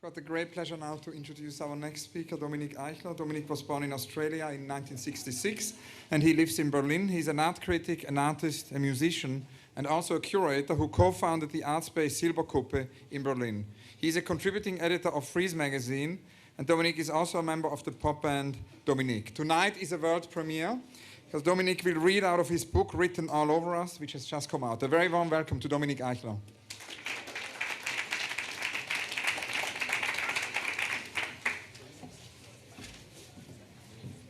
I've got the great pleasure now to introduce our next speaker, Dominic Eichler. Dominic was born in Australia in 1966 and he lives in Berlin. He's an art critic, an artist, a musician, and also a curator who co-founded the art space Silberkuppe in Berlin. He's a contributing editor of Frieze magazine, and Dominic is also a member of the pop band Dominic. Tonight is a world premiere because Dominic will read out of his book, Written All Over Us, which has just come out. A very warm welcome to Dominic Eichler.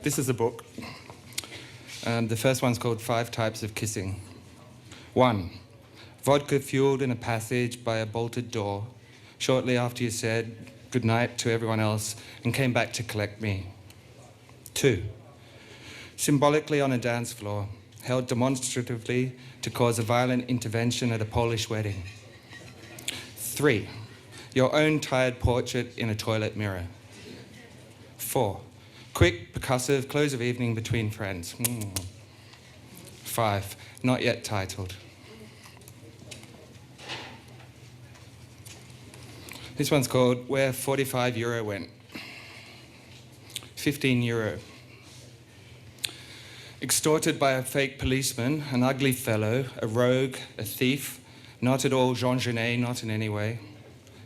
This is a book. The first one's called 5 Types of Kissing. 1. Vodka fueled in a passage by a bolted door, shortly after you said good night to everyone else and came back to collect me. 2. Symbolically on a dance floor, held demonstratively to cause a violent intervention at a Polish wedding. 3. Your own tired portrait in a toilet mirror. 4. Quick, percussive, close of evening between friends. 5. Not yet titled. This one's called Where 45 Euro Went. 15 euro. Extorted by a fake policeman, an ugly fellow, a rogue, a thief, not at all Jean Genet, not in any way.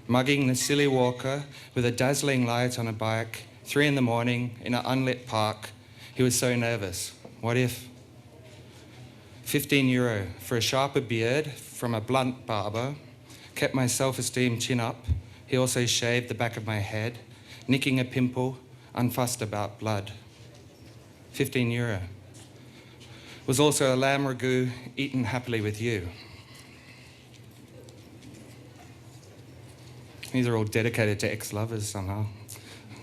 Mugging the silly walker with a dazzling light on a bike, 3 in the morning, in an unlit park. He was so nervous. What if? 15 euro for a sharper beard from a blunt barber. Kept my self-esteem chin up. He also shaved the back of my head, nicking a pimple, unfussed about blood. 15 euro. Was also a lamb ragout eaten happily with you. These are all dedicated to ex-lovers somehow.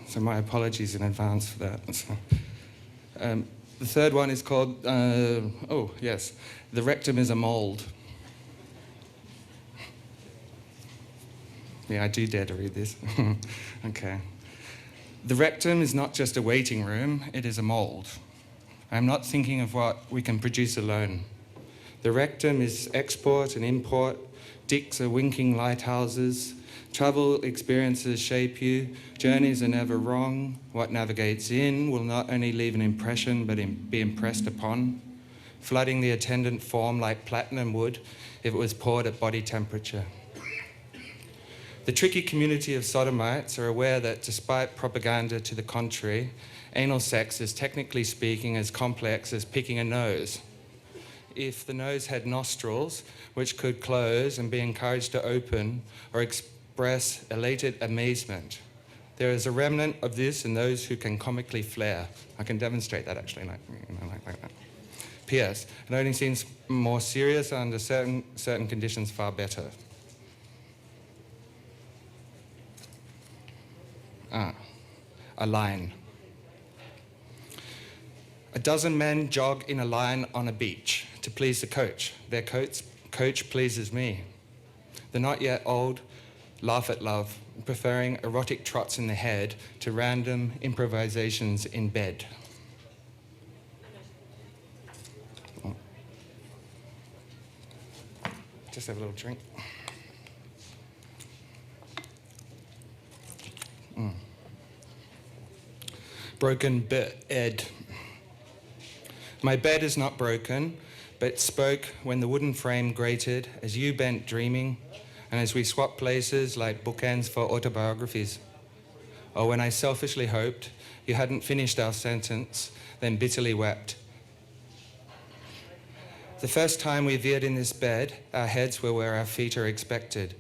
So my apologies in advance for that. So, the third one is called, oh yes, The Rectum is a Mold. Yeah, I do dare to read this. Okay. The rectum is not just a waiting room, it is a mold. I'm not thinking of what we can produce alone. The rectum is export and import, dicks are winking lighthouses, travel experiences shape you, journeys are never wrong. What navigates in will not only leave an impression but be impressed upon, flooding the attendant form like platinum would if it was poured at body temperature. The tricky community of sodomites are aware that despite propaganda to the contrary, anal sex is technically speaking as complex as picking a nose. If the nose had nostrils, which could close and be encouraged to open or express elated amazement. There is a remnant of this in those who can comically flare. I can demonstrate that actually, like that. P.S. It only seems more serious under certain conditions far better. A line. A dozen men jog in a line on a beach to please the coach. Their coach pleases me. The not yet old laugh at love, preferring erotic trots in the head to random improvisations in bed. Oh. Just have a little drink. Broken bed. My bed is not broken, but spoke when the wooden frame grated as you bent dreaming and as we swapped places like bookends for autobiographies. Or when I selfishly hoped you hadn't finished our sentence, then bitterly wept. The first time we veered in this bed, our heads were where our feet are expected.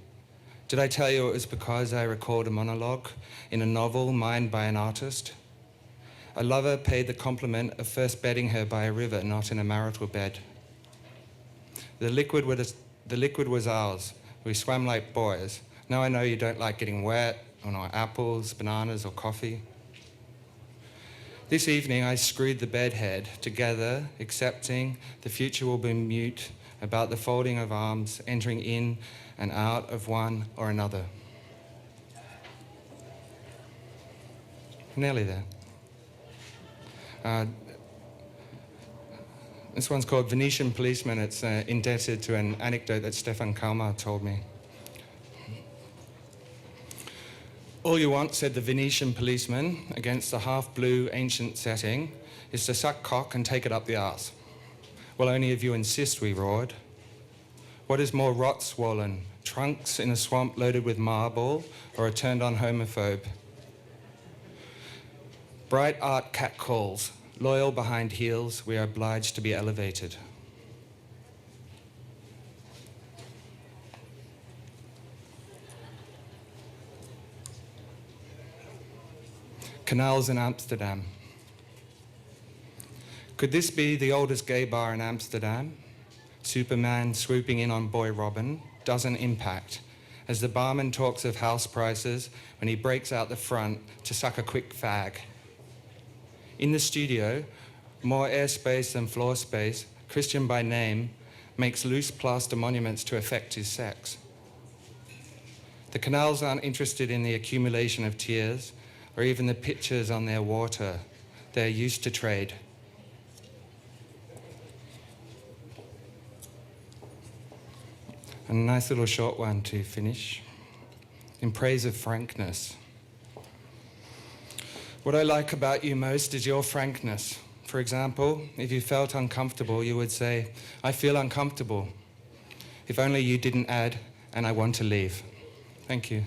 Did I tell you it was because I recalled a monologue in a novel mined by an artist? A lover paid the compliment of first bedding her by a river, not in a marital bed. The liquid was ours. We swam like boys. Now I know you don't like getting wet, or not apples, bananas, or coffee. This evening I screwed the bedhead together, accepting the future will be mute about the folding of arms, entering in and out of one or another. Nearly there. This one's called Venetian Policeman. It's indebted to an anecdote that Stefan Kalmar told me. All you want, said the Venetian policeman, against the half-blue ancient setting, is to suck cock and take it up the arse. Well, only if you insist, we roared. What is more rot-swollen, trunks in a swamp loaded with marble, or a turned-on homophobe? Bright art catcalls, loyal behind heels, we are obliged to be elevated. Canals in Amsterdam. Could this be the oldest gay bar in Amsterdam? Superman swooping in on Boy Robin doesn't impact, as the barman talks of house prices when he breaks out the front to suck a quick fag. In the studio, more airspace than floor space, Christian by name makes loose plaster monuments to affect his sex. The canals aren't interested in the accumulation of tears or even the pictures on their water. They're used to trade. A nice little short one to finish. In praise of frankness. What I like about you most is your frankness. For example, if you felt uncomfortable, you would say, I feel uncomfortable. If only you didn't add, and I want to leave. Thank you.